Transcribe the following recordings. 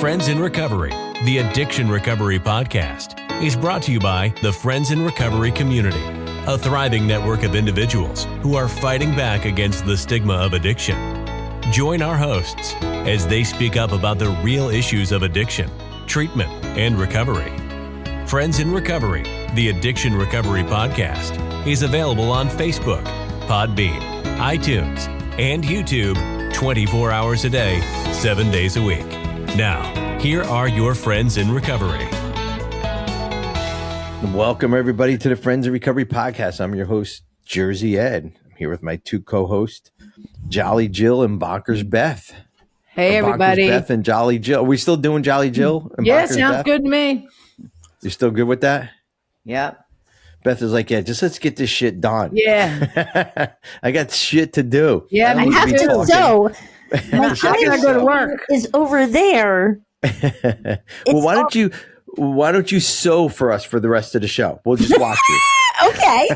Friends in Recovery, the Addiction Recovery Podcast, is brought to you by the Friends in Recovery community, a thriving network of individuals who are fighting back against the stigma of addiction. Join our hosts as they speak up about the real issues of addiction, treatment, and recovery. Friends in Recovery, the Addiction Recovery Podcast, is available on Facebook, Podbean, iTunes, and YouTube 24 hours a day, 7 days a week. Now, here are your Friends in Recovery. Welcome, everybody, to the Friends in Recovery Podcast. I'm your host, Jersey Ed. I'm here with my two co-hosts, Jolly Jill and Bonkers Beth. Hey, everybody. Bonkers Beth and Jolly Jill. Are we still doing Jolly Jill? And Yeah, Bonkers sounds Beth? good to me. You're still good with that? Yeah. Beth is like, yeah, just let's get this shit done. Yeah. I got shit to do. Yeah, I me don't have need to talking. sew. My I gotta go to work. is over there. Well, why don't you sew for us for the rest of the show? We'll just watch you. Okay.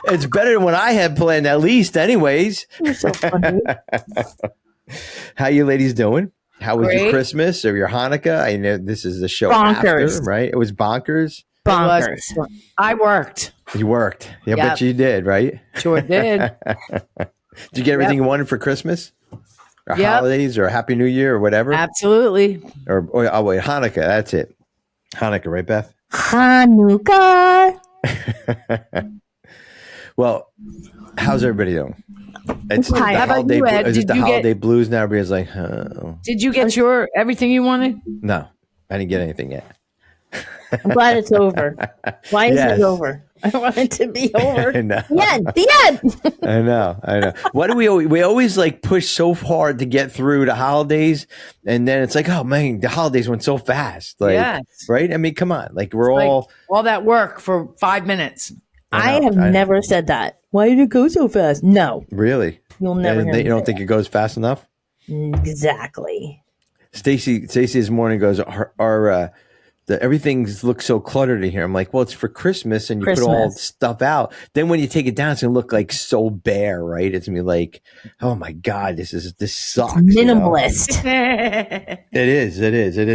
It's better than what I had planned, at least, anyways. You're so funny. How you ladies doing? How was your Great. Christmas or your Hanukkah? I know this is the show Bonkers. after, right? It was bonkers. Bonkers. I worked. You worked. Yeah, Yep. but you did, right? Sure did. Did you get everything you wanted for Christmas? Or Yep. holidays or Happy New Year or whatever? Absolutely. Or oh wait, Hanukkah, that's it. Hanukkah, right, Beth? Hanukkah. Well, how's everybody doing? It's Hi, the how about holiday, you, Ed? is it Did the you get- holiday blues now? Everybody's like, oh. Did you get your everything you wanted? No, I didn't get anything yet. I'm glad it's over. Why is Yes. it over? I want it to be over. I know. The end. The end. I know. Why do we always like push so hard to get through the holidays, and then it's like, oh man, the holidays went so fast, like, Yes. right? I mean, come on, like we're Like, all. all that work for 5 minutes. I know. have never said that. Why did it go so fast? No, Really. you'll never hear You me don't say think it goes fast enough? that. Exactly. Stacy this morning goes, everything looks so cluttered in here. I'm like, well, it's for Christmas, and you put all Christmas. the stuff out. Then when you take it down, it's gonna look like so bare, right? It's gonna be like, oh my god, this sucks. you know? Minimalist. It is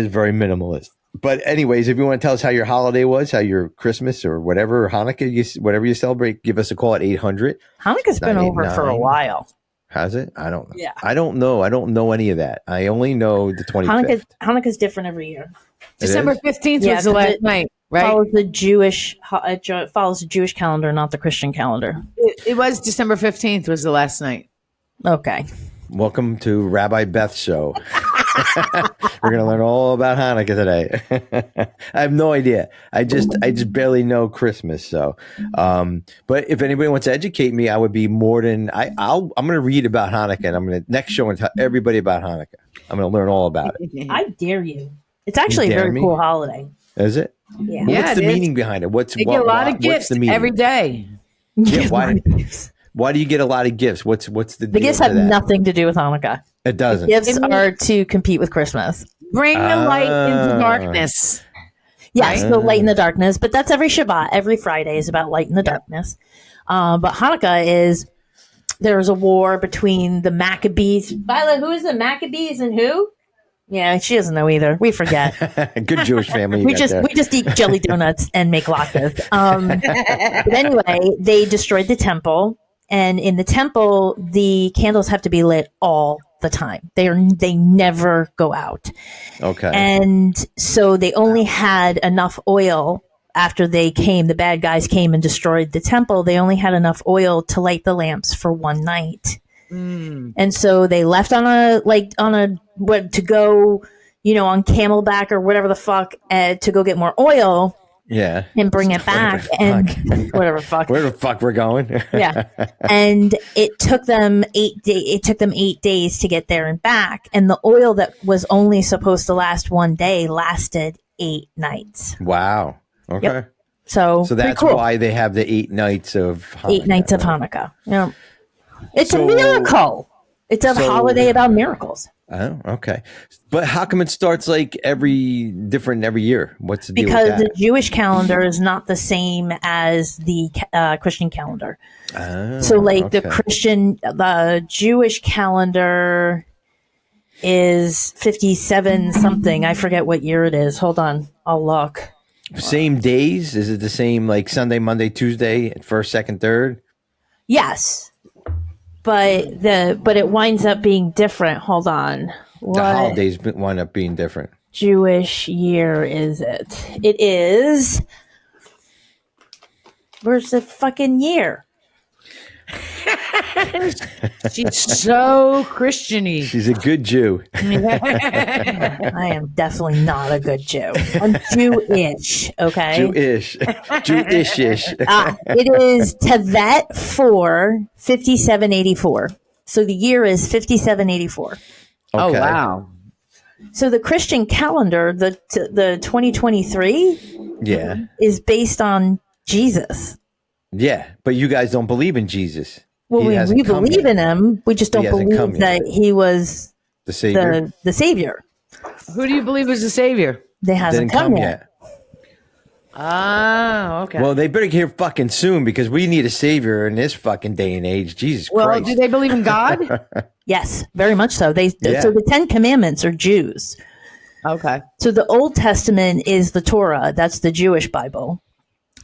very minimalist. But anyways, if you want to tell us how your holiday was, how your Christmas or whatever, or Hanukkah, whatever you celebrate, give us a call at 800. Hanukkah's been over for a 989. while. Has it? I don't know. Yeah. I don't know. I don't know any of that. I only know the 25th. Hanukkah's different every year. December is? 15th Yeah, was the 'cause last it night, right? Follows the Jewish calendar, not the Christian calendar. It was December 15th was the last night. Okay. Welcome to Rabbi Beth's show. We're going to learn all about Hanukkah today. I have no idea. I just barely know Christmas. So, but if anybody wants to educate me, I would be more than I'm going to read about Hanukkah, and I'm going to next show and tell everybody about Hanukkah. I'm going to learn all about it. I dare you. It's actually a dare very me? cool holiday. Is it? Yeah. Yeah, What's it the is. meaning behind it? They get a lot of what's gifts the meaning? every day. Yeah, why do you get a lot of gifts? What's the The deal gifts to have that? nothing to do with Hanukkah. It doesn't. Gifts are to compete with Christmas. Bring the light into Ah. darkness. Yes, Right. the light in the darkness, but that's every Shabbat. Every Friday is about light in the darkness. But Hanukkah is, there's a war between the Maccabees. Violet, who is the Maccabees and who? Yeah, she doesn't know either. We forget. Good Jewish family. You we got just there. we just eat jelly donuts and make latkes. But anyway, they destroyed the temple, and in the temple, the candles have to be lit all the time. They never go out, Okay. and so they only had enough oil after the bad guys came and destroyed the temple. They only had enough oil to light the lamps for one night. And so they left on a to go, on Camelback or whatever the fuck to go get more oil yeah. and bring it back whatever fuck. Where the fuck we're going? Yeah. And it took them 8 days to get there and back. And the oil that was only supposed to last one day lasted 8 nights. Wow. Okay. Yep. So So pretty that's cool. why they have the 8 nights of Hanukkah. 8 nights of Hanukkah. Yeah. It's So- a miracle. It's a so- holiday about miracles. Oh, okay. But how come it starts like every year? What's the deal Because with the that? Jewish calendar is not the same as the Christian calendar. Oh, So, like okay. the Jewish calendar is 57 something. I forget what year it is. Hold on. I'll look. Same days? Is it the same like Sunday, Monday, Tuesday, first, second, third? Yes. But it winds up being different. Hold on. What The holidays wind up being different. Jewish year is it? It is. Where's the fucking year? She's so Christian-y. She's a good Jew. I am definitely not a good Jew. I'm Jewish, okay? Jewish. Jewish-ish. It is Tevet 4, 5784. So the year is 5784. Oh, Okay. wow. So the Christian calendar, the 2023, Yeah. is based on Jesus. Yeah. But you guys don't believe in Jesus. Well, He we hasn't come believe yet. in him. We just don't He hasn't come believe yet. that he was The Savior. the Savior. Who do you believe is the savior? They hasn't Didn't come yet. yet. Oh, okay. Well, they better get here fucking soon because we need a Savior in this fucking day and age. Jesus Well, Christ. do they believe in God? Yes, very much so. Yeah. So the 10 Commandments are Jews. Okay. So the Old Testament is the Torah. That's the Jewish Bible.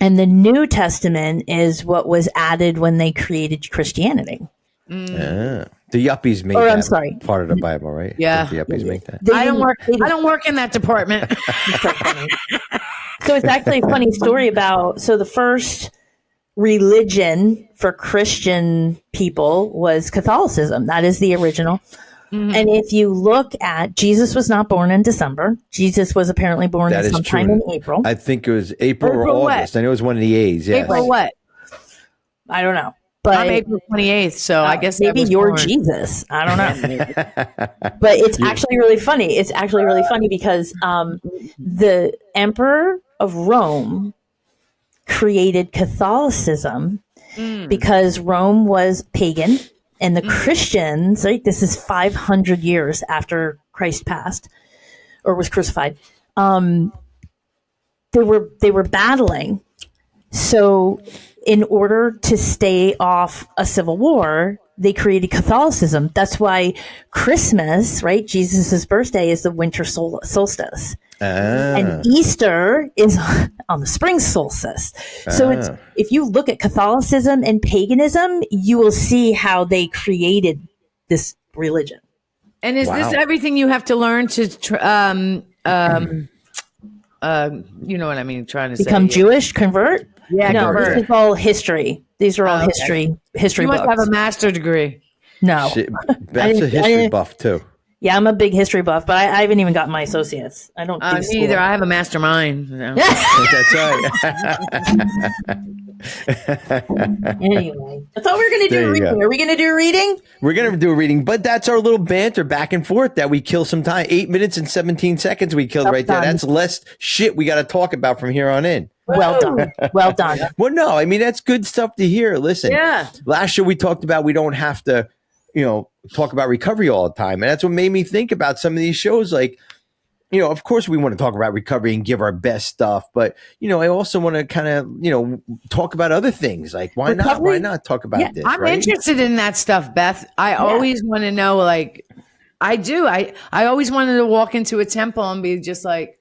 And the New Testament is what was added when they created Christianity. The yuppies made Or, that I'm sorry. part of the Bible, right? Yeah. Didn't the yuppies make that. They I don't didn't- work. they didn't- I don't work in that department. So it's actually a funny story about, so the first religion for Christian people was Catholicism. That is the original. And if you look at, Jesus was not born in December. Jesus was apparently born That is sometime true. in April. I think it was April or April what? August. I know it was one of the A's. Yes. April what? I don't know. But I'm April 28th, so I guess that maybe was you're born. Jesus. I don't know. But it's actually really funny. It's actually really funny because the Emperor of Rome created Catholicism because Rome was pagan and the Christians, right? This is 500 years after Christ passed or was crucified. They were battling. So in order to stay off a civil war, they created Catholicism. That's why Christmas, right? Jesus' birthday is the winter solstice. And Easter is on the spring solstice. So it's, if you look at Catholicism and paganism, you will see how they created this religion. And is this Wow. everything you have to learn to, you know what I mean? Trying to Become say Jewish, convert? Yeah, No, convert. this is all history. These are all Oh, okay. history You must books. have a master's degree. No. Shit, That's a history buff too. Yeah, I'm a big history buff, but I haven't even got my associates. I don't do Me school. either. I have a mastermind. No. That's right. Anyway, I thought we were going to There do a you reading. go. Are we going to do a reading? We're going to do a reading, but that's our little banter back and forth that we kill some time. 8 minutes and 17 seconds we killed right there. done. That's less shit we got to talk about from here on in. Well done. Well done. Well, no, I mean, that's good stuff to hear. Listen, Yeah. last year we talked about we don't have to, talk about recovery all the time. And that's what made me think about some of these shows. Like, of course we want to talk about recovery and give our best stuff. But, I also want to kind of, talk about other things. Like, why not? Recovery? Why not talk about this? I'm right? interested in that stuff, Beth. I always want to know, like, I do. I always wanted to walk into a temple and be just like,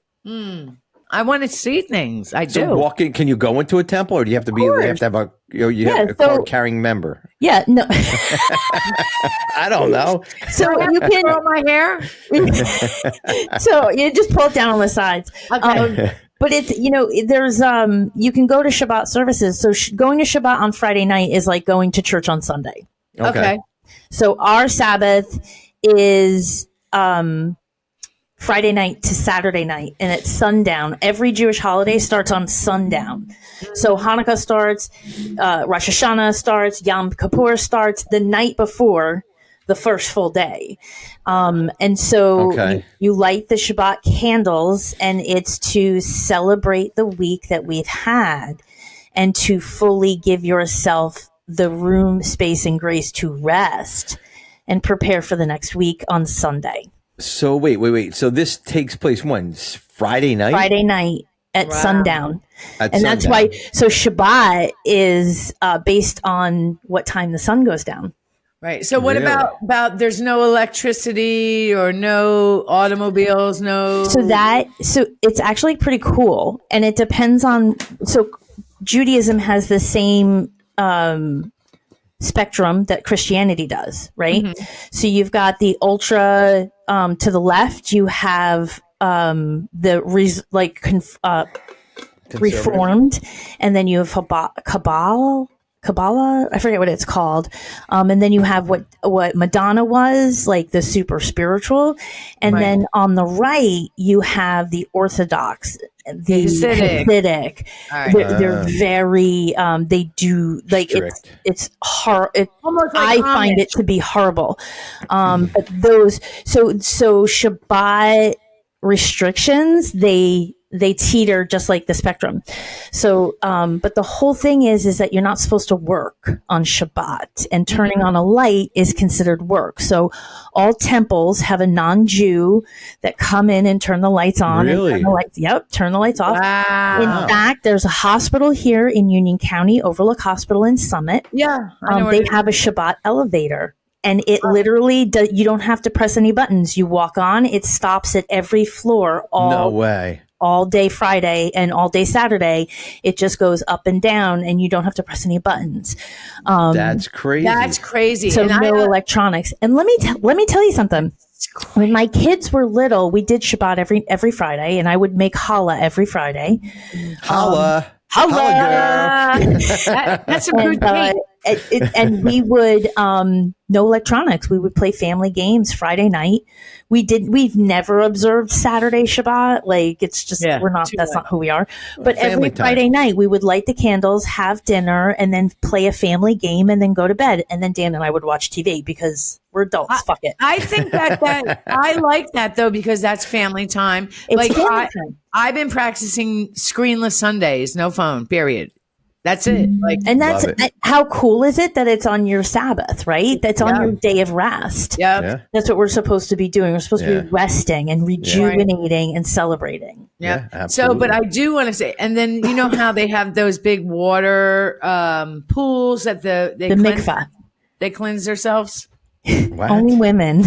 I want to see things. I do. So walk in, can you go into a temple or do you have to be, you have to have a, you have a so- card carrying member? Yeah, no. I don't know. So you can. Curl my hair. So you just pull it down on the sides. Okay. But it's, there's, you can go to Shabbat services. So going to Shabbat on Friday night is like going to church on Sunday. Okay. So our Sabbath is Friday night to Saturday night, and it's sundown. Every Jewish holiday starts on sundown. So Hanukkah starts, Rosh Hashanah starts, Yom Kippur starts the night before the first full day. And so Okay. you light the Shabbat candles, and it's to celebrate the week that we've had and to fully give yourself the room, space, and grace to rest and prepare for the next week on Sunday. So wait. So this takes place when? Friday night? Friday night at sundown. At And that's sundown. why, so Shabbat is based on what time the sun goes down. Right. So what Really? about there's no electricity or no automobiles, no. So it's actually pretty cool, and it depends on. So Judaism has the same spectrum that Christianity does, right? Mm-hmm. So you've got the ultra to the left. You have Reformed, and then you have Kabbalah, I forget what it's called. And then you have what Madonna was, like the super spiritual. And then on the right, you have the Orthodox, the Hasidic. Right. They're very, they do, like, Strict. it's hard. Almost like I find it to be horrible. But those, so Shabbat restrictions, they teeter just like the spectrum. So, but the whole thing is that you're not supposed to work on Shabbat, and turning on a light is considered work. So all temples have a non-Jew that come in and turn the lights on. Really? And turn the lights off. Wow. In fact, there's a hospital here in Union County, Overlook Hospital in Summit. Yeah. They have a Shabbat elevator. And it literally you don't have to press any buttons. You walk on, it stops at every floor No way. all day Friday and all day Saturday. It just goes up and down, and you don't have to press any buttons. That's crazy. That's crazy. So And no electronics. And let me tell you something. When my kids were little, we did Shabbat every Friday, and I would make challah every Friday. Holla. Holla, girl. That's a good thing. And we would no electronics. We would play family games Friday night. We've never observed Saturday Shabbat. Like, it's just that's not who we are. But every Friday night we would light the candles, have dinner, and then play a family game, and then go to bed. And then Dan and I would watch TV because we're adults. Fuck it. I think that I like that though, because that's family time. It's family time. I've been practicing screenless Sundays, no phone, period. That's it. Like, and that's how cool is it that it's on your Sabbath, right? That's on your day of rest. yeah. That's what we're supposed to be doing. We're supposed to be resting and rejuvenating and celebrating. Yeah. Absolutely. So, but I do want to say, and then you know how they have those big water pools that the mikvah. They cleanse themselves. What? Only women.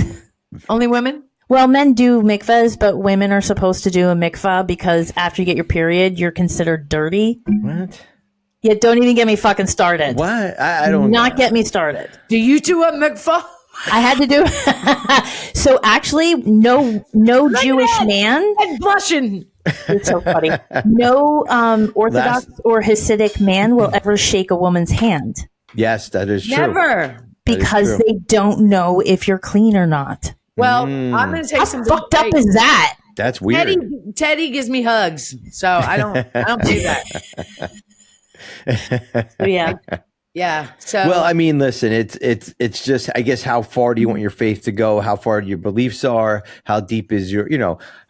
Only women? Well, men do mikvahs, but women are supposed to do a mikvah because after you get your period, you're considered dirty. What? Yeah, don't even get me fucking started. What? I don't Not get me started. Do you do a mikvah? I had to do So actually, no Jewish man. I'm blushing. It's so funny. No Orthodox or Hasidic man will ever shake a woman's hand. Yes, that is true. Never. Because they don't know if you're clean or not. Well, I'm going to take some. How fucked up is that? That's weird. Teddy gives me hugs, so I don't do that. So, yeah. Yeah. So well, I mean, listen, it's just, I guess, how far do you want your faith to go? How far your beliefs are? How deep is your,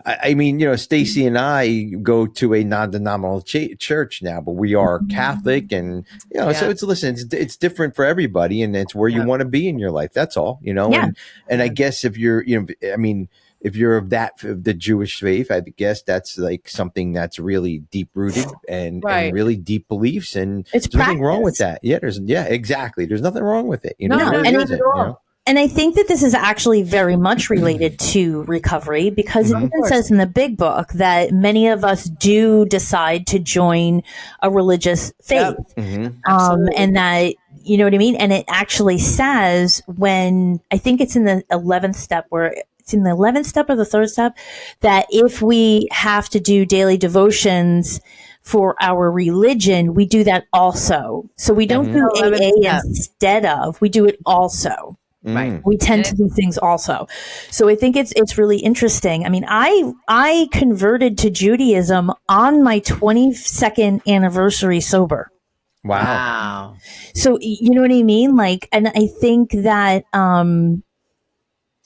I mean, Stacy and I go to a non-denominational church now, but we are Catholic, and so it's different for everybody, and it's where you want to be in your life. That's all, and I guess if you're, if you're of the Jewish faith, I guess that's like something that's really deep rooted and really deep beliefs, and it's there's nothing wrong with that. Yeah, exactly. There's nothing wrong with it. And I think that this is actually very much related to recovery, because it even says in the Big Book that many of us do decide to join a religious faith. Yep. And that, you know what I mean? And it actually says when, I think it's in the 11th step where it's in the 11th step or the 3rd step, that if we have to do daily devotions for our religion, we do that also. So we don't do AA instead of, we do it also. Right. We tend to do things also. So I think it's really interesting. I mean, I converted to Judaism on my 22nd anniversary sober. Wow. So you know what I mean? Like, and I think that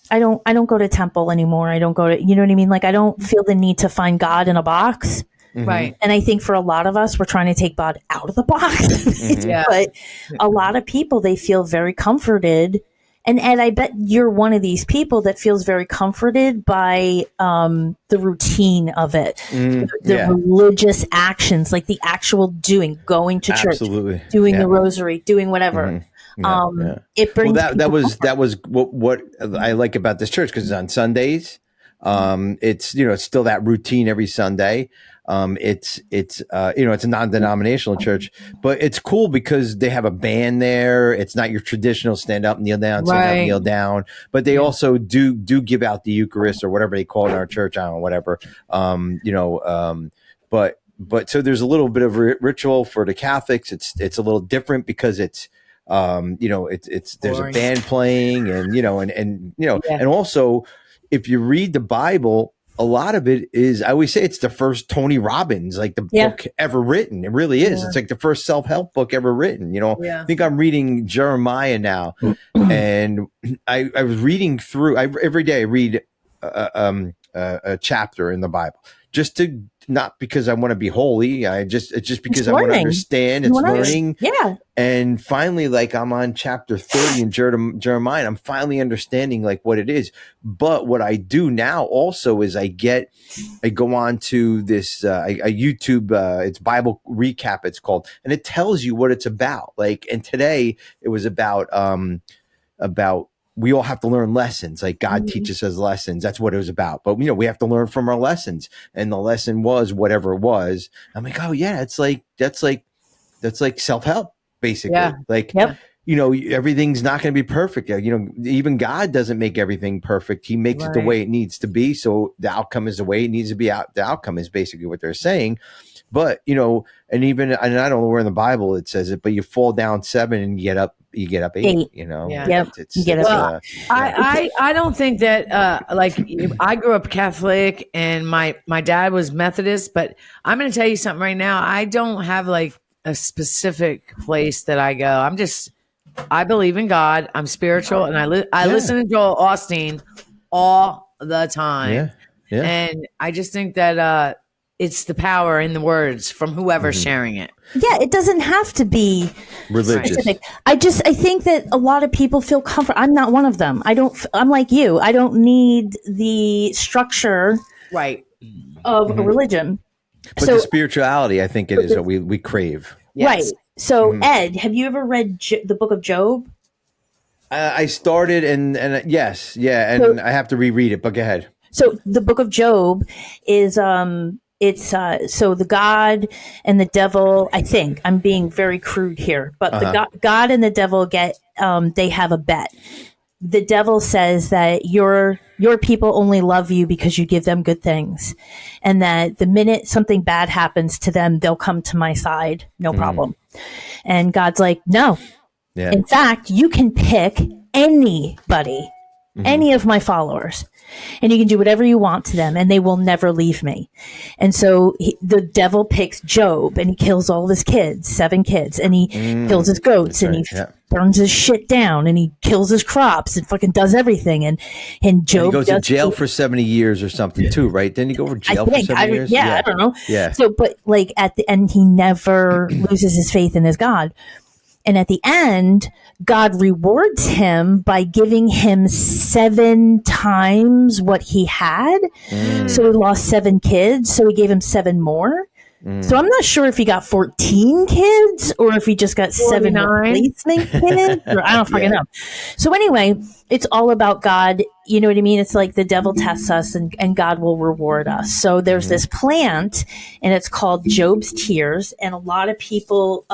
I don't go to temple anymore. I don't go to, you know what I mean? Like, I don't feel the need to find God in a box. Right. And I think for a lot of us, we're trying to take God out of the box. But a lot of people, they feel very comforted. And Ed, I bet you're one of these people that feels very comforted by the routine of it, the religious actions, like the actual doing, going to church, doing the rosary, doing whatever. It brings that was what I like about this church, because on Sundays, it's it's still that routine every Sunday. It's a non-denominational church, but it's cool because they have a band there. It's not your traditional stand up, kneel down, stand up, kneel down, but they also do give out the Eucharist or whatever they call it in our church. I don't know, whatever. But so there's a little bit of ritual for the Catholics. It's a little different because it's there's a band playing and also if you read the Bible, a lot of it is, I always say it's the first Tony Robbins, like the book ever written. It really is. It's like the first self-help book ever written. I think I'm reading Jeremiah now, and I was reading through. Every day I read a chapter in the Bible, just to, not because I want to be holy. It's just because I want to understand. It's learning. Yeah. And finally, like, I'm on chapter 30 in Jeremiah, and I'm finally understanding like what it is. But what I do now also is I go on to this a YouTube, it's Bible Recap, it's called, and it tells you what it's about. Like, and today it was about we all have to learn lessons. Like, God teaches us lessons. That's what it was about. But, we have to learn from our lessons. And the lesson was whatever it was. I'm like, oh yeah, that's like self-help, basically. Yeah. Like, everything's not going to be perfect. Even God doesn't make everything perfect. He makes it the way it needs to be. So the outcome is the way it needs to be. The outcome is basically what they're saying. But, and I don't know where in the Bible it says it, but you fall down 7 and you get up 8, you get up. I don't think that, I grew up Catholic and my dad was Methodist, but I'm going to tell you something right now. I don't have like a specific place that I go. I believe in God. I'm spiritual, and I listen to Joel Osteen all the time. Yeah. And I just think that, it's the power in the words from whoever's sharing it. Yeah, it doesn't have to be religious. Specific. I think that a lot of people feel comfortable. I'm not one of them. I'm like you. I don't need the structure of a religion. But the spirituality, I think it is what we crave. Yes. Right. So, Ed, have you ever read the book of Job? I started and yes. Yeah. And I have to reread it, but go ahead. So the book of Job is, it's so the God and the devil, I think I'm being very crude here, but the God and the devil they have a bet. The devil says that your people only love you because you give them good things, and that the minute something bad happens to them, they'll come to my side, no problem. And God's like, no. Yeah. In fact, you can pick anybody, any of my followers, and you can do whatever you want to them, and they will never leave me. And so the devil picks Job, and he kills all of his kids, 7 kids, and he kills his goats, and he burns his shit down, and he kills his crops, and fucking does everything. And Job goes to jail for 70 years or something too, right? Didn't he go to jail for 70 years? Yeah, I don't know. Yeah. So, but like at the end, he never loses his faith in his God. And at the end, God rewards him by giving him 7 times what he had. So he lost 7 kids. So he gave him 7 more. So I'm not sure if he got 14 kids or if he just got 7 replacement kids. Or I don't fucking know. So anyway, it's all about God. You know what I mean? It's like the devil tests us and God will reward us. So there's this plant and it's called Job's Tears. And a lot of people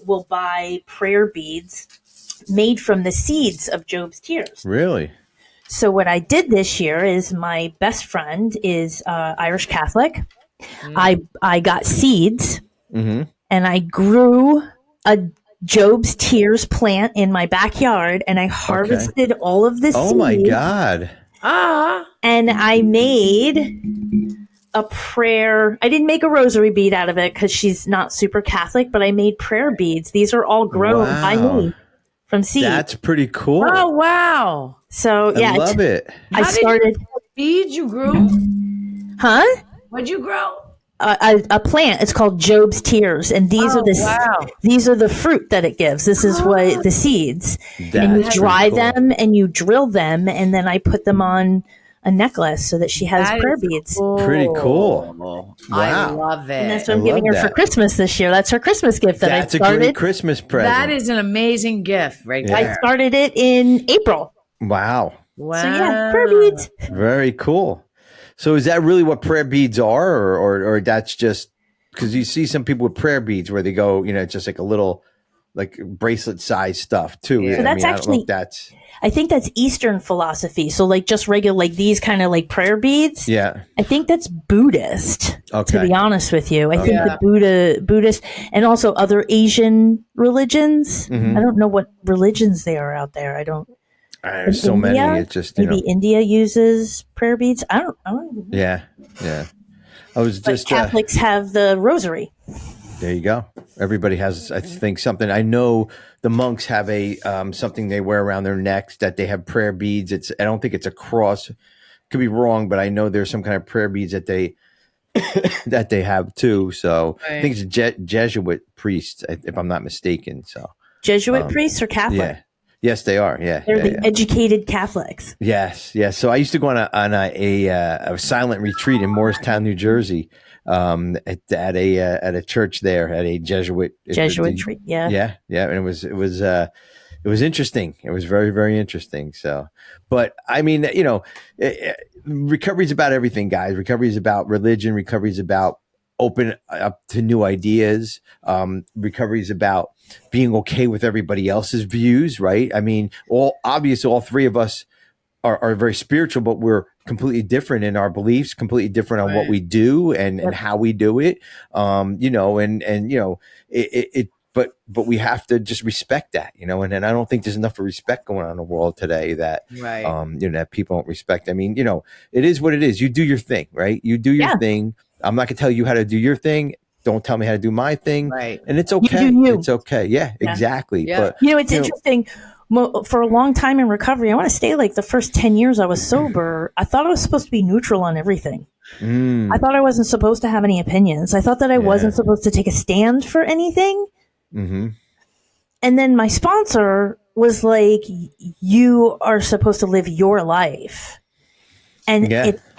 will buy prayer beads made from the seeds of Job's Tears. Really? So what I did this year is my best friend is Irish Catholic. I got seeds and I grew a Job's Tears plant in my backyard and I harvested all of this. Oh my God. And I made a prayer. I didn't make a rosary bead out of it because she's not super Catholic, but I made prayer beads. These are all grown by me from seeds. That's pretty cool. Oh, wow. So yeah. I love it. I started. Beads you grew? Huh? What'd you grow? A plant. It's called Job's Tears, and these are these are the fruit that it gives. This is what the seeds, and you dry them and you drill them, and then I put them on a necklace so that she has That prayer is beads. cool. Pretty cool. I Wow. love it. And that's what I I'm giving her love for that. Christmas this year. That's her Christmas gift that That's I a great started. Christmas present. That is an amazing gift right Yeah. I there. started it in April. Wow. Wow. So yeah, prayer beads. Very cool. So is that really what prayer beads are, or that's just because you see some people with prayer beads where they go, it's just like a little like bracelet size stuff too. Yeah. So that's I don't know actually- if that's I think that's Eastern philosophy. So like just regular, like these kind of like prayer beads. yeah. I think that's Buddhist, to Okay. be honest with you. I think Yeah. the Buddhist and also other Asian religions. Mhm. I don't know what religions they are out there. I don't. There's so many. India? It's just Maybe India uses prayer beads. I don't know. yeah. I was But just Catholics have the rosary. there. You go. Everybody has, I think, something. I know the monks have a something they wear around their necks that they have prayer beads. I don't think it's a cross. Could be wrong, but I know there's some kind of prayer beads that they that they have too. So I think it's Jesuit priests, if I'm not mistaken. So Jesuit priests or Catholic? yeah, yes, they are. Yeah, They're yeah, the yeah. educated Catholics. Yes. So I used to go on a silent retreat in Morristown, New Jersey, at a church there, at a Jesuit Jesuit, yeah. and it was interesting. It was very, very interesting. So, but I mean, recovery is about everything, guys. Recovery is about religion. Recovery is about open up to new ideas. Recovery is about being okay with everybody else's views, right? I mean, all three of us are very spiritual, but we're completely different in our beliefs, completely different on what we do and how we do it. But we have to just respect that, and I don't think there's enough of respect going on in the world today that, that people don't respect. I mean, it is what it is. You do your thing, right? You do your thing. I'm not gonna tell you how to do your thing. Don't tell me how to do my thing. Right. And it's okay. You do you. It's okay. Yeah, exactly. Yeah. But It's interesting. For a long time in recovery, I want to say like the first 10 years I was sober, I thought I was supposed to be neutral on everything. I thought I wasn't supposed to have any opinions. I thought that I wasn't supposed to take a stand for anything. Mm-hmm. And then my sponsor was like, you are supposed to live your life. And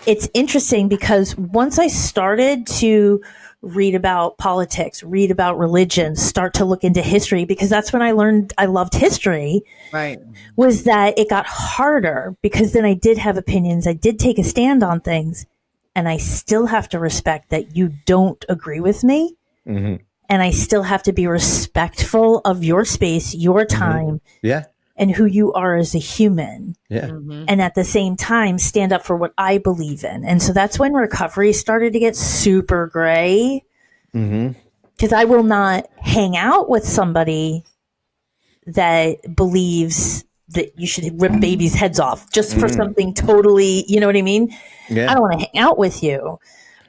it's interesting because once I started to read about politics, read about religion, start to look into history, because that's when I learned I loved history, Right. was that it got harder because then I did have opinions. I did take a stand on things, and I still have to respect that you don't agree with me. Mm-hmm. And I still have to be respectful of your space, your time, Yeah. and who you are as a human. Yeah. And at the same time, stand up for what I believe in. And so that's when recovery started to get super gray. Because I will not hang out with somebody that believes that you should rip babies' heads off just for something totally, you know what I mean? Yeah. I don't want to hang out with you.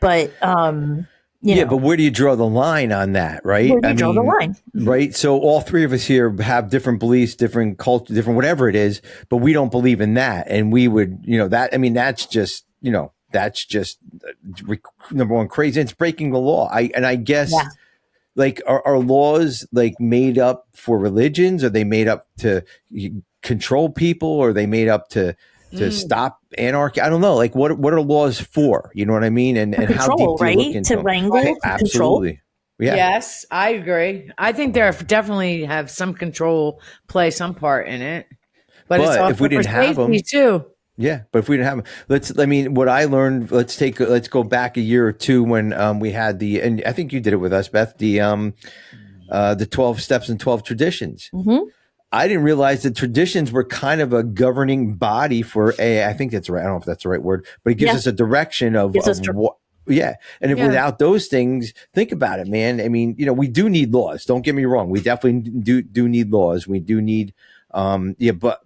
But, but where do you draw the line on that, right? where do you draw the line? Right. So all three of us here have different beliefs, different culture, different whatever it is, but we don't believe in that. And we would, that's just number one, crazy. It's breaking the law. I guess like are laws like made up for religions? Are they made up to control people? Or are they made up to stop anarchy? I don't know. Like what are laws for? You know what I mean? And how deep do you look into to them? wrangle, to control. Absolutely. Yeah. Yes, I agree. I think there definitely have some control, play some part in it. But it's also if we didn't for have them, safety too. yeah. But if we didn't have them, what I learned. Let's go back a year or two when we had and I think you did it with us, Beth. The 12 steps and 12 traditions. Mm-hmm. I didn't realize that traditions were kind of a governing body for I think that's right. I don't know if that's the right word, but it gives us a direction of what. Yeah. And if without those things, think about it, man. I mean, we do need laws. Don't get me wrong. We definitely do need laws. We do need, but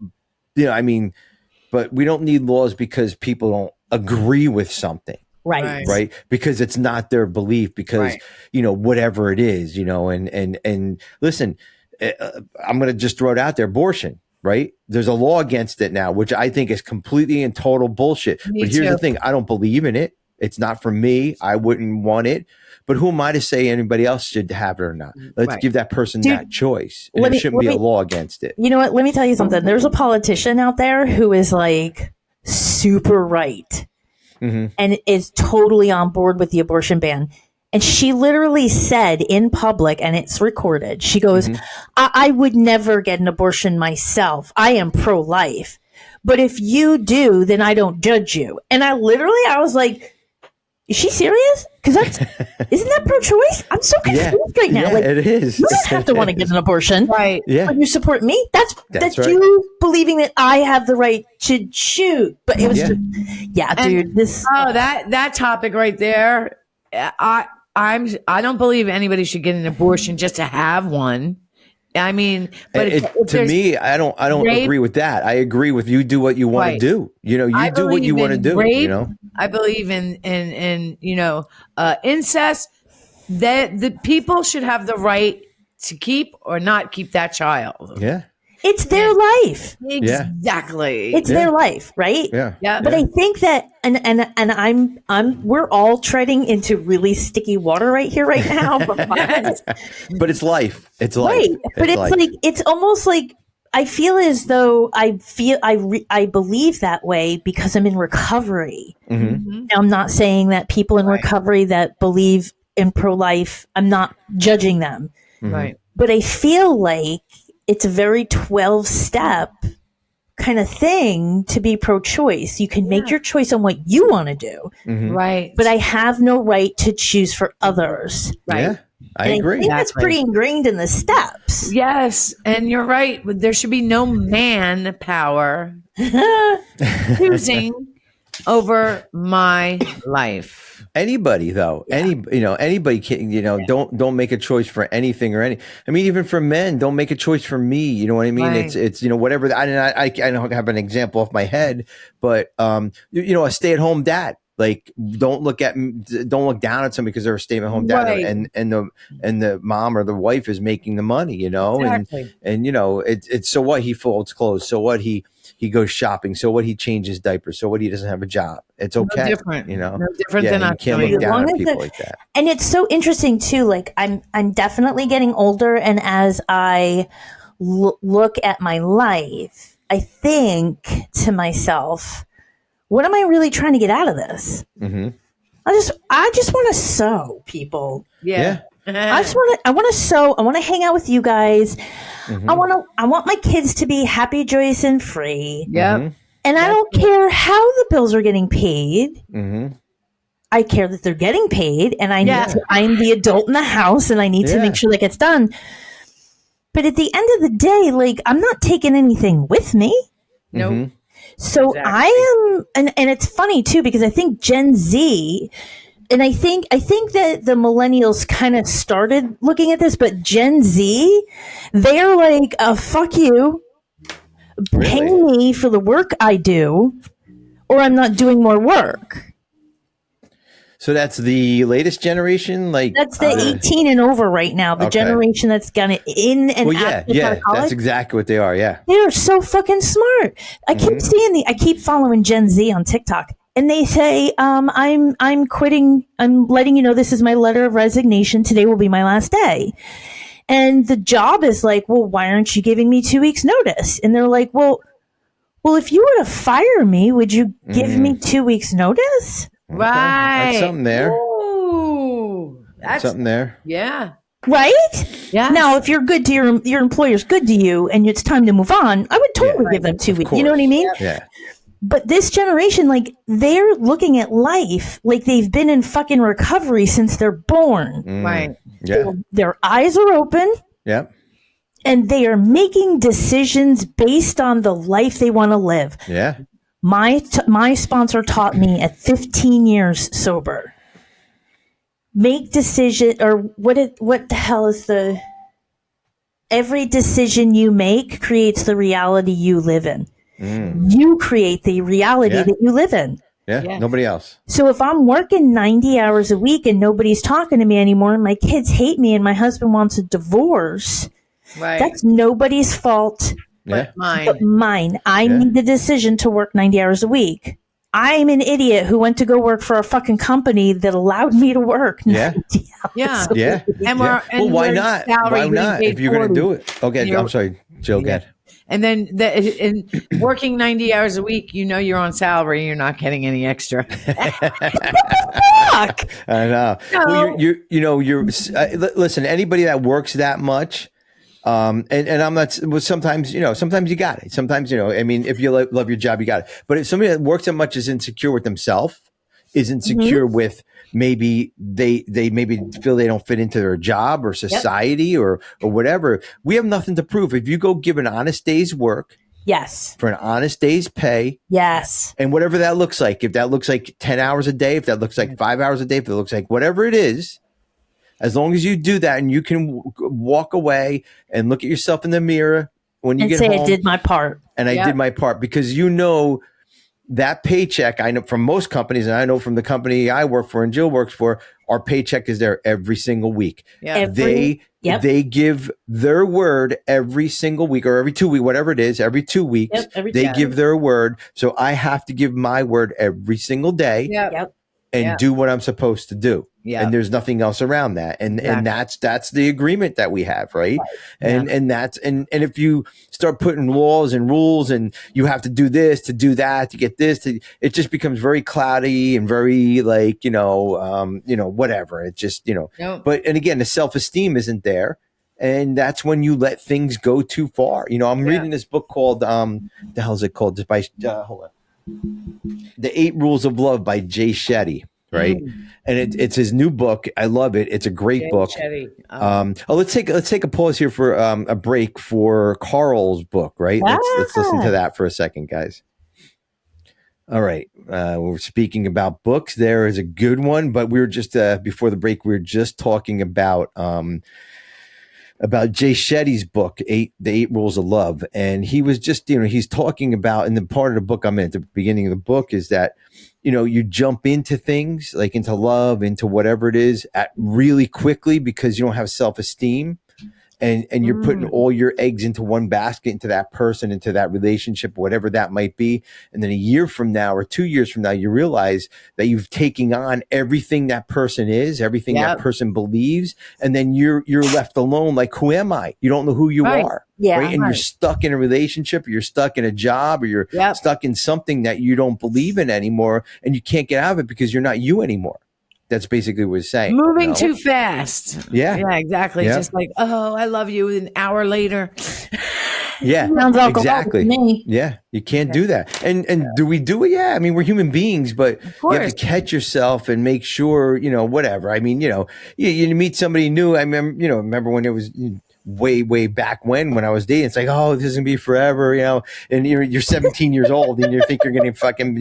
we don't need laws because people don't agree with something. Right. Because it's not their belief, because, whatever it is, and listen, I'm going to just throw it out there. Abortion. Right. There's a law against it now, which I think is completely and total bullshit. But here's the thing. I don't believe in it. It's not for me. I wouldn't want it. But who am I to say anybody else should have it or not? Let's give that person that choice. And there shouldn't be a law against it. You know what? Let me tell you something. There's a politician out there who is like super right and is totally on board with the abortion ban. And she literally said in public, and it's recorded, she goes, I would never get an abortion myself. I am pro-life. But if you do, then I don't judge you. And I was like, is she serious? Because isn't that pro-choice? I'm so confused right now. Yeah, like, it is. You don't have to want to get an abortion. Right. Yeah. But you support me? That's right. you believing that I have the right to choose. But it was just, dude, this. Oh, that topic right there. I don't believe anybody should get an abortion just to have one. I mean, but to me, I don't rape, agree with that. I agree with you do what you want to do. You know, you do what you want to do. Rape, you know, I believe in incest. That the people should have the right to keep or not keep that child. Yeah. It's their life. Exactly. It's their life, right? Yeah. But I think that, and we're all treading into really sticky water right here, right now. But it's life. It's life. Right. But it's life. like, it's almost like, I feel as though I believe that way because I'm in recovery. Now, I'm not saying that people in recovery that believe in pro-life, I'm not judging them. Right. But I feel like it's a very 12-step kind of thing to be pro-choice. You can make your choice on what you want to do. Right. But I have no right to choose for others. Right. Yeah, I agree. I think that's pretty ingrained in the steps. Yes, and you're right. There should be no man power choosing over my life. Anybody though, anybody can, don't make a choice for anything or any. I mean, even for men, don't make a choice for me. You know what I mean? Right. It's whatever. I don't have an example off my head, but a stay-at-home dad. Like, don't look down at somebody because they're a stay-at-home dad, Right. and the mom or the wife is making the money. Exactly. and it's so what, he folds clothes, so what, he goes shopping, so what, he changes diapers, so what, he doesn't have a job. It's okay. No different. No different than you us. can't doing look it. down at As long as people like that. And it's so interesting too. Like I'm definitely getting older, and as I look at my life, I think to myself, what am I really trying to get out of this? I just want to sew, people. Yeah. I want to sew. I want to hang out with you guys. I want my kids to be happy, joyous, and free. Yep. And I don't care how the bills are getting paid. I care that they're getting paid, and I'm the adult in the house, and I need to make sure that gets done. But at the end of the day, like, I'm not taking anything with me. Nope. So Exactly. I am, and it's funny too, because I think Gen Z, and I think that the millennials kind of started looking at this, but Gen Z, they're like, fuck you. Pay me for the work I do, or I'm not doing more work. So that's the latest generation, like That's the 18 and over right now. The generation that's gone in and out of college. That's exactly what they are. Yeah, They are so fucking smart. I keep seeing I keep following Gen Z on TikTok, and they say, I'm quitting. I'm letting you know this is my letter of resignation. Today will be my last day. And the job is like, well, why aren't you giving me 2 weeks notice? And they're like, well, if you were to fire me, would you give me 2 weeks notice? Right. That's something there. Ooh, that's Something there. Yeah. Right? Yeah. Now, if you're good to your employer's good to you and it's time to move on, I would totally give them 2 weeks. You know what I mean? Yeah. But this generation, like, they're looking at life like they've been in fucking recovery since they're born. Right. Yeah. Their eyes are open. Yeah. And they are making decisions based on the life they want to live. Yeah. My sponsor taught me at 15 years sober. Make decision, or what the hell is every decision you make creates the reality you live in. You create the reality that you live in. Yeah. Nobody else. So if I'm working 90 hours a week and nobody's talking to me anymore, and my kids hate me, and my husband wants a divorce, Right. that's nobody's fault Yeah. Mine. but mine. I made the decision to work 90 hours a week. I'm an idiot who went to go work for a fucking company that allowed me to work. Yeah. 90 hours Yeah. a Yeah. And yeah. we're why we're not? salary Why not? getting If you're going to paid do it. Okay. You're- I'm sorry, Joe. Get. And then in working 90 hours a week, you're on salary. You're not getting any extra. Fuck. I know. No. Well, listen, anybody that works that much, and I'm not, well, sometimes you got it. Sometimes, I mean, if you love your job, you got it. But if somebody that works that much is insecure with themselves, is insecure with maybe they maybe feel they don't fit into their job or society or whatever, we have nothing to prove. If you go give an honest day's work, Yes. for an honest day's pay. Yes. And whatever that looks like, if that looks like 10 hours a day, if that looks like 5 hours a day, if it looks like whatever it is, as long as you do that and you can walk away and look at yourself in the mirror when you get home. I did my part. And I did my part, because that paycheck, I know from most companies, and I know from the company I work for and Jill works for, our paycheck is there every single week. Yeah. They give their word every single week or every 2 weeks, whatever it is, every 2 weeks, they give their word. So I have to give my word every single day and do what I'm supposed to do. Yeah. And there's nothing else around that. And that's the agreement that we have, right? And if you start putting laws and rules and you have to do this to do that to get this, it just becomes very cloudy and very whatever. It just, but, and again, the self-esteem isn't there. And that's when you let things go too far. I'm reading this book called, the hell is it called? Just by, hold on. The 8 Rules of Love by Jay Shetty. Right. And it's his new book. I love it. It's a great book. Let's take a pause here for a break for Carl's book. Right. Let's listen to that for a second, guys. All right. We're speaking about books. There is a good one, but we were just before the break, we were just talking about Jay Shetty's book, The 8 Rules of Love. And he was just, he's talking about, and the part of the book I'm in at the beginning of the book is that, you jump into things like into love, into whatever it is really quickly because you don't have self-esteem. And you're putting all your eggs into one basket, into that person, into that relationship, whatever that might be. And then a year from now or 2 years from now, you realize that you've taken on everything that person is, everything that person believes. And then you're left alone. Like, who am I? You don't know who you are. Yeah, right? And you're stuck in a relationship, or you're stuck in a job, or you're stuck in something that you don't believe in anymore. And you can't get out of it because you're not you anymore. That's basically what he's saying. Moving too fast. Yeah. Yeah, exactly. Yeah. Just like, oh, I love you an hour later. Yeah, exactly. Yeah, you can't do that. And do we do it? Yeah. I mean, we're human beings, but you have to catch yourself and make sure, whatever. I mean, you meet somebody new. I remember when it was way back when I was dating, it's like, oh, this is gonna be forever, and you're 17 years old and you think you're gonna fucking,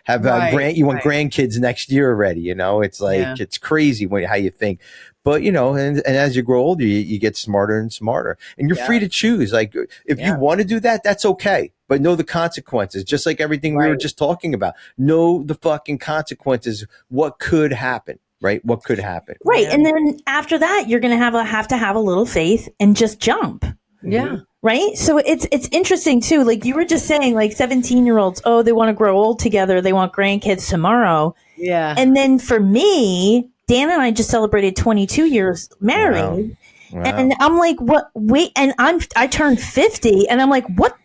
have grandkids next year already, it's like, it's crazy how you think. But, and as you grow older, you get smarter and smarter, and you're free to choose. Like, if you want to do that, that's okay. But know the consequences, just like everything we were just talking about. Know the fucking consequences, what could happen. Right? What could happen? Right. And then after that, you're going to have to have a little faith and just jump. Yeah. Right. So it's interesting too. Like you were just saying, like 17-year-olds, oh, they want to grow old together. They want grandkids tomorrow. Yeah. And then for me, Dan and I just celebrated 22 years married. Wow. And I'm like, what? Wait. And I turned 50 and I'm like, what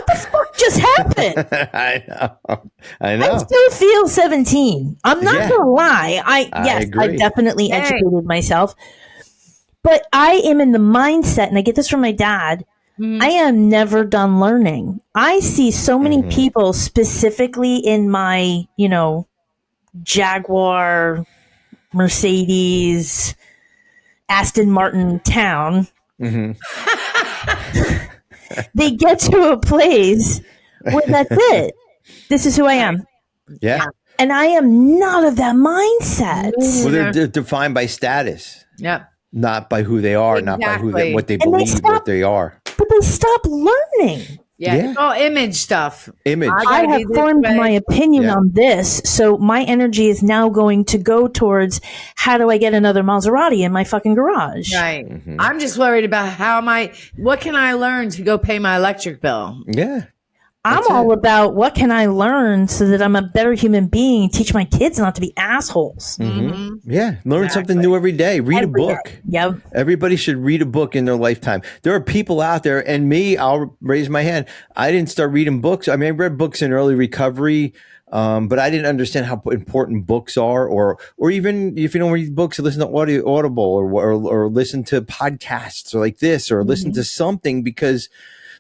the fuck just happened? I know. I still feel 17. I'm not going to lie. I agree. definitely educated myself. But I am in the mindset, and I get this from my dad, I am never done learning. I see so many people specifically in my, Jaguar, Mercedes, Aston Martin town. They get to a place where that's it. This is who I am. Yeah. And I am not of that mindset. Well, they're defined by status. Yeah. Not by who they are, not by what they believe, what they are. But they stop learning. Yeah. It's all image stuff. I have formed my opinion on this. So my energy is now going to go towards how do I get another Maserati in my fucking garage? Right. I'm just worried about what can I learn to go pay my electric bill? Yeah. I'm all about what can I learn so that I'm a better human being, teach my kids not to be assholes. Mm-hmm. Yeah. Learn something new every day. Read a book. Yep. Everybody should read a book in their lifetime. There are people out there, and me, I'll raise my hand. I didn't start reading books. I mean, I read books in early recovery, but I didn't understand how important books are, or even if you don't read books, listen to Audible or listen to podcasts or like this, or listen to something, because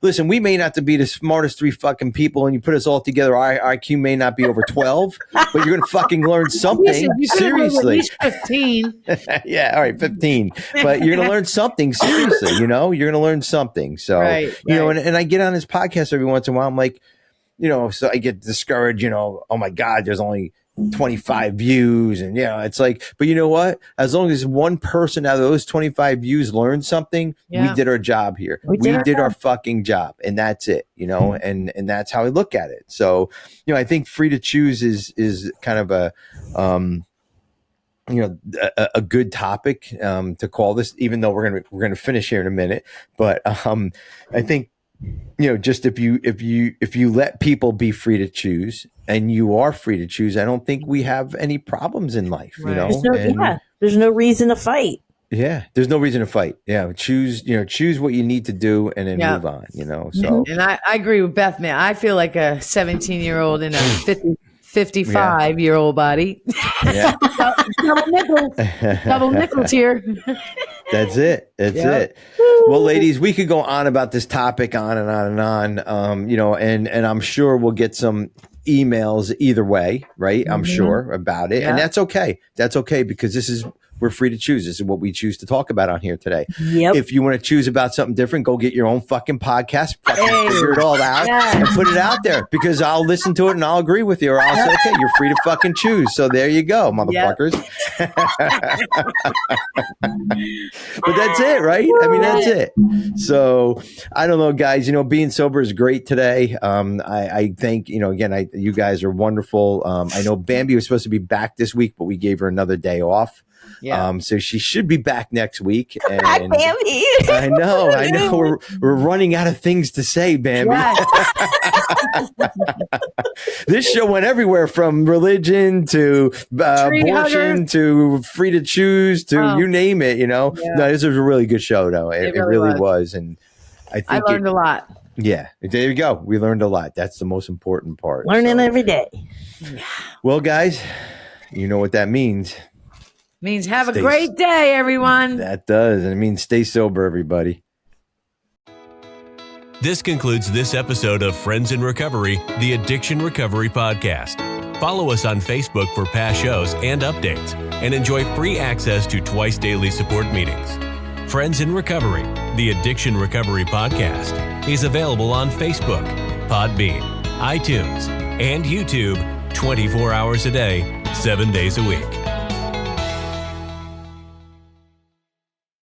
listen, we may not be the smartest three fucking people, and you put us all together, our IQ may not be over 12, but you're going to fucking learn something. Seriously. At least 15. Yeah, all right, 15. But you're going to learn something, seriously, you know? You're going to learn something. So, you know, and I get on this podcast every once in a while, I'm like, you know, so I get discouraged, you know, oh my God, there's only 25 views, and it's like, but you know what, as long as one person out of those 25 views learned something, we did our job here. We did our fucking job, and that's it, you know. And that's how I look at it. So, you know, I think free to choose is kind of a a good topic to call this, even though we're gonna finish here in a minute. But I think, you know, just if you let people be free to choose, and you are free to choose, I don't think we have any problems in life. You know, there's no reason to fight. Yeah, there's no reason to fight. Yeah, choose what you need to do, and then move on. You know, so and I agree with Beth, man. I feel like a 17-year-old in a 55-year-old body. Yeah. Double nickels here. That's it. That's it. Well, ladies, we could go on about this topic on and on and on. You know, and I'm sure we'll get some emails either way, right? I'm sure about it. And that's okay. That's okay, because we're free to choose. This is what we choose to talk about on here today. Yep. If you want to choose about something different, go get your own fucking podcast, figure it all out, and put it out there, because I'll listen to it and I'll agree with you, or I'll say, okay, you're free to fucking choose. So there you go, motherfuckers. But that's it, right? I mean, that's it. So I don't know, guys, you know, being sober is great today. I think, you know, again, you guys are wonderful. I know Bambi was supposed to be back this week, but we gave her another day off. Yeah. So she should be back next week. And Bambi. I know. We're running out of things to say, Bambi. Yes. This show went everywhere, from religion to abortion to free to choose to you name it. You know, no, this was a really good show, though. It really was, and I think I learned a lot. Yeah, there you go. We learned a lot. That's the most important part. Learning every day. Well, guys, you know what that means. Means have a great day, everyone. That does. And it means stay sober, everybody. This concludes this episode of Friends in Recovery, the Addiction Recovery Podcast. Follow us on Facebook for past shows and updates, and enjoy free access to twice daily support meetings. Friends in Recovery, the Addiction Recovery Podcast, is available on Facebook, Podbean, iTunes, and YouTube 24 hours a day, 7 days a week.